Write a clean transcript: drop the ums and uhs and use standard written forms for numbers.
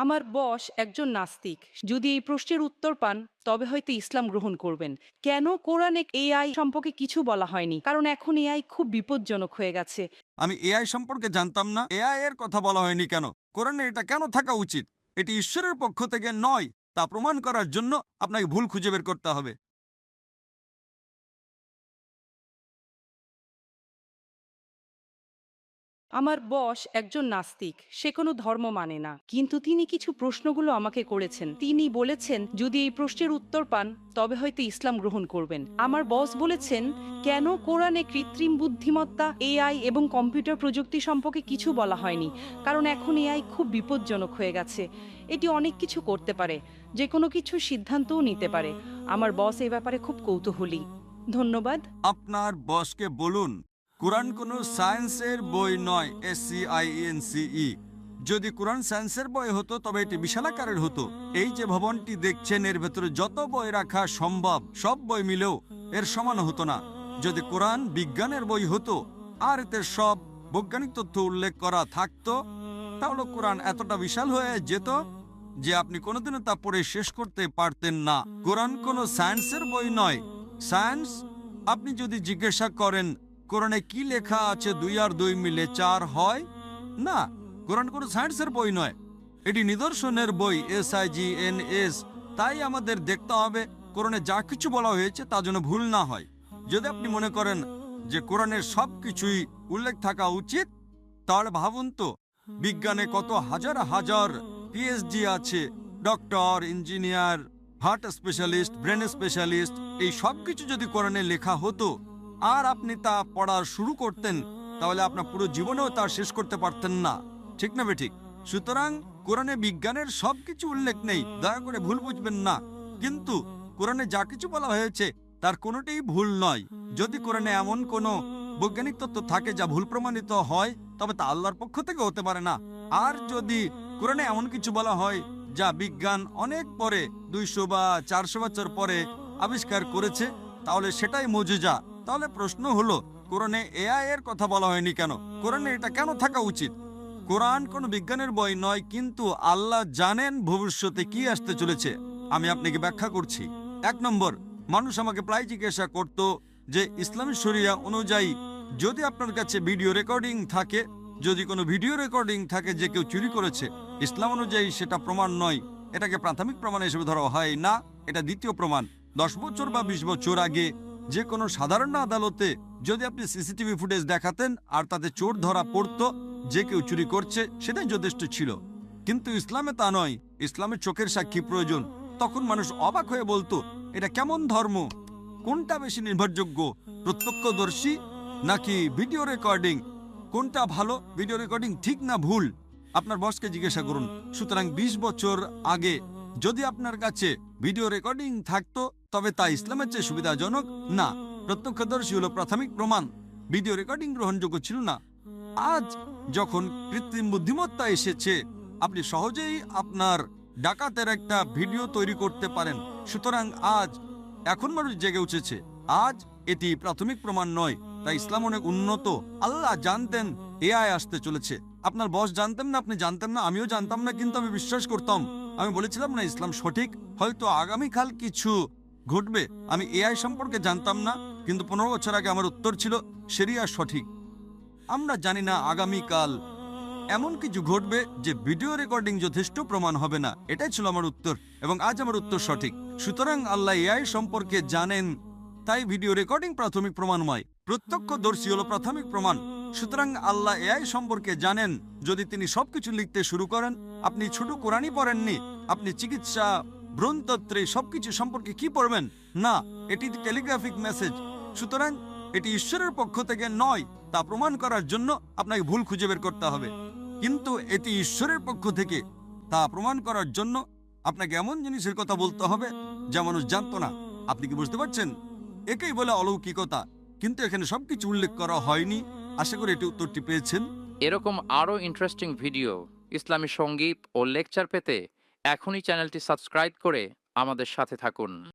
আমার বস একজন নাস্তিক। যদি এই প্রশ্নের উত্তর পান তবে হয়তো ইসলাম গ্রহণ করবেন। কেন কোরআনে এআই সম্পর্কে কিছু বলা হয়নি? কারণ এখন এআই খুব বিপজ্জনক হয়ে গেছে। আমি এআই সম্পর্কে জানতাম না। এআই এর কথা বলা হয়নি কেন? কোরআনে এটা কেন থাকা উচিত? এটি ঈশ্বরের পক্ষ থেকে নয়, তা প্রমাণ করার জন্য আপনাকে ভুল খুঁজে বের করতে হবে। আমার বস একজন নাস্তিক, সে কোনো ধর্ম মানে না, কিন্তু তিনি কিছু প্রশ্নগুলো আমাকে করেছেন। তিনি বলেছেন যদি এই প্রশ্নের উত্তর পান তবে হয়তো ইসলাম গ্রহণ করবেন। আমার বস বলেছেন কেন কোরআনে কৃত্রিম বুদ্ধিমত্তা, এআই এবং কম্পিউটার প্রযুক্তি সম্পর্কে কিছু বলা হয়নি? কারণ এখন এআই খুব বিপজ্জনক হয়ে গেছে। এটি অনেক কিছু করতে পারে, যে কোনো কিছু সিদ্ধান্তও নিতে পারে। আমার বস এই ব্যাপারে খুব কৌতূহলী। ধন্যবাদ। আপনার বসকে বলুন কোরআন কোনো সায়েন্সের বই নয়। SCIENCE। যদি কোরআন সায়েন্সের বই হতো তবে এটি বিশাল আকারের হতো। এই যে ভবনটি দেখছেন এর ভেতরে যত বই রাখা সম্ভব সব বই মিলেও এর সমান হতো না। যদি কোরআন বিজ্ঞানের বই হতো আর এতে সব বৈজ্ঞানিক তথ্য উল্লেখ করা থাকতো, তাহলে কোরআন এতটা বিশাল হয়ে যেত যে আপনি কোনোদিনও তা পড়ে শেষ করতে পারতেন না। কোরআন কোনো সায়েন্সের বই নয়। সায়েন্স, আপনি যদি জিজ্ঞাসা করেন কোরআনে কি লেখা আছে 2 আর 2 মিলে 4 হয়, না, কোরআন কোনো সায়েন্সের বই নয়। এটি নিদর্শনের বই। SIGNS। তাই আমাদের দেখতে হবে কোরআনে যা কিছু বলা হয়েছে তা যেন ভুল না হয়। যদি আপনি মনে করেন যে কোরআনের সব কিছুই উল্লেখ থাকা উচিত, তাহলে ভাবুন তো বিজ্ঞানে কত হাজার হাজার PhD আছে, doctor, engineer, heart specialist, brain specialist. এই সব কিছু যদি কোরআনে লেখা হতো আর আপনি তা পড়া শুরু করতেন, তাহলে আপনার পুরো জীবনেও তা শেষ করতে পারতেন না। ঠিক না বেঠিক? সুতরাং কোরআনে বিজ্ঞানের সবকিছু উল্লেখ নেই, দয়া করে ভুল বুঝবেন না। কিন্তু কোরআনে যা কিছু বলা হয়েছে তার কোনোটাই ভুল নয়। যদি কোরআনে এমন কোনো বৈজ্ঞানিক তত্ত্ব থাকে যা ভুল প্রমাণিত হয়, তবে তা আল্লাহর পক্ষ থেকে হতে পারে না। আর যদি কোরআনে এমন কিছু বলা হয় যা বিজ্ঞান অনেক পরে, 200 বা 400 বছর পরে আবিষ্কার করেছে, তাহলে সেটাই মুজিজা। তাহলে প্রশ্ন হলো কোরআনে এআই এর কথা বলা হয়নি কেন? কোরআনে এটা কেন থাকা উচিত? কোরআন কোনো বিজ্ঞানের বই নয়, কিন্তু আল্লাহ জানেন ভবিষ্যতে কি আসতে চলেছে। আমি আপনাকে ব্যাখ্যা করছি। 1 নম্বর, মানুষ আমাকে প্রায় জিজ্ঞাসা করত যে ইসলামী শরিয়া অনুযায়ী যদি আপনার কাছে ভিডিও রেকর্ডিং থাকে, যদি কোনো ভিডিও রেকর্ডিং থাকে যে কেউ চুরি করেছে, ইসলাম অনুযায়ী সেটা প্রমাণ নয়। এটাকে প্রাথমিক প্রমাণ হিসেবে ধরা হয় না, এটা দ্বিতীয় প্রমাণ। 10 বছর বা 20 বছর আগে যে কোনো সাধারণ আদালতে যদি আপনি সিসিটিভি ফুটেজ দেখাতেন আর তাতে চোর ধরা পড়তো, যে কেউ চুরি করছে, সেটাই যথেষ্ট ছিল। কিন্তু ইসলামে তা নয়। ইসলামে চোখের সাক্ষী প্রয়োজন। তখন মানুষ অবাক হয়ে বলতো এটা কেমন ধর্ম? কোনটা বেশি নির্ভরযোগ্য, প্রত্যক্ষদর্শী নাকি ভিডিও রেকর্ডিং? কোনটা ভালো, ভিডিও রেকর্ডিং ঠিক না ভুল? আপনার বসকে জিজ্ঞাসা করুন। সুতরাং 20 বছর আগে যদি আপনার কাছে ভিডিও রেকর্ডিং থাকতো, তবে তা ইসলামের চেয়ে সুবিধাজনক না। প্রত্যক্ষদর্শী হলো প্রাথমিক প্রমাণ, ভিডিও রেকর্ডিং গ্রহণযোগ্য ছিল না। আজ যখন কৃত্রিম বুদ্ধিমত্তা এসেছে, আপনি সহজেই আপনার ডাকাতের একটা ভিডিও তৈরি করতে পারেন। সুতরাং আজ এখন মানুষ জেগে উঠেছে। আজ এটি প্রাথমিক প্রমাণ নয়। তাই ইসলাম অনেক উন্নত। আল্লাহ জানতেন এআই আসতে চলেছে। আপনার বস জানতেন না, আপনি জানতেন না, আমিও জানতাম না, কিন্তু আমি বিশ্বাস করতাম। আমি বলেছিলাম না ইসলাম সঠিক, হয়তো আগামীকাল কিছু ঘটবে। আমি এআই সম্পর্কে জানতাম না, কিন্তু 15 বছর আগে আমার উত্তর ছিল শরিয়া সঠিক। আমরা জানি না আগামীকাল এমন কিছু ঘটবে যে ভিডিও রেকর্ডিং যথেষ্ট প্রমাণ হবে না। এটাই ছিল আমার উত্তর, এবং আজ আমার উত্তর সঠিক। সুতরাং আল্লাহ এআই সম্পর্কে জানেন, তাই ভিডিও রেকর্ডিং প্রাথমিক প্রমাণময়। প্রত্যক্ষদর্শী হলো প্রাথমিক প্রমাণ। সুতরাং আল্লাহ এআই সম্পর্কে জানেন। যদি তিনি সবকিছু লিখতে শুরু করেন, আপনি ছোট কোরআনই পড়েননি, আপনি চিকিৎসা, ভ্রূণতত্ত্বে সবকিছু সম্পর্কে কি পড়বেন? না, এটি টেলিগ্রাফিক মেসেজ। সুতরাং এটি ঈশ্বরের পক্ষ থেকে নয়, তা প্রমাণ করার জন্য আপনাকে ভুল খুঁজে বের করতে হবে। কিন্তু এটি ঈশ্বরের পক্ষ থেকে, তা প্রমাণ করার জন্য আপনাকে এমন জিনিসের কথা বলতে হবে যা মানুষ জানতো না। আপনি কি বুঝতে পারছেন? একেই বলে অলৌকিকতা। কিন্তু এখানে সবকিছু উল্লেখ করা হয়নি। আশা করি এটি উত্তরটি পেয়েছেন। এরকম আরও ইন্টারেস্টিং ভিডিও, ইসলামী সঙ্গীত ও লেকচার পেতে এখনই চ্যানেলটি সাবস্ক্রাইব করে আমাদের সাথে থাকুন।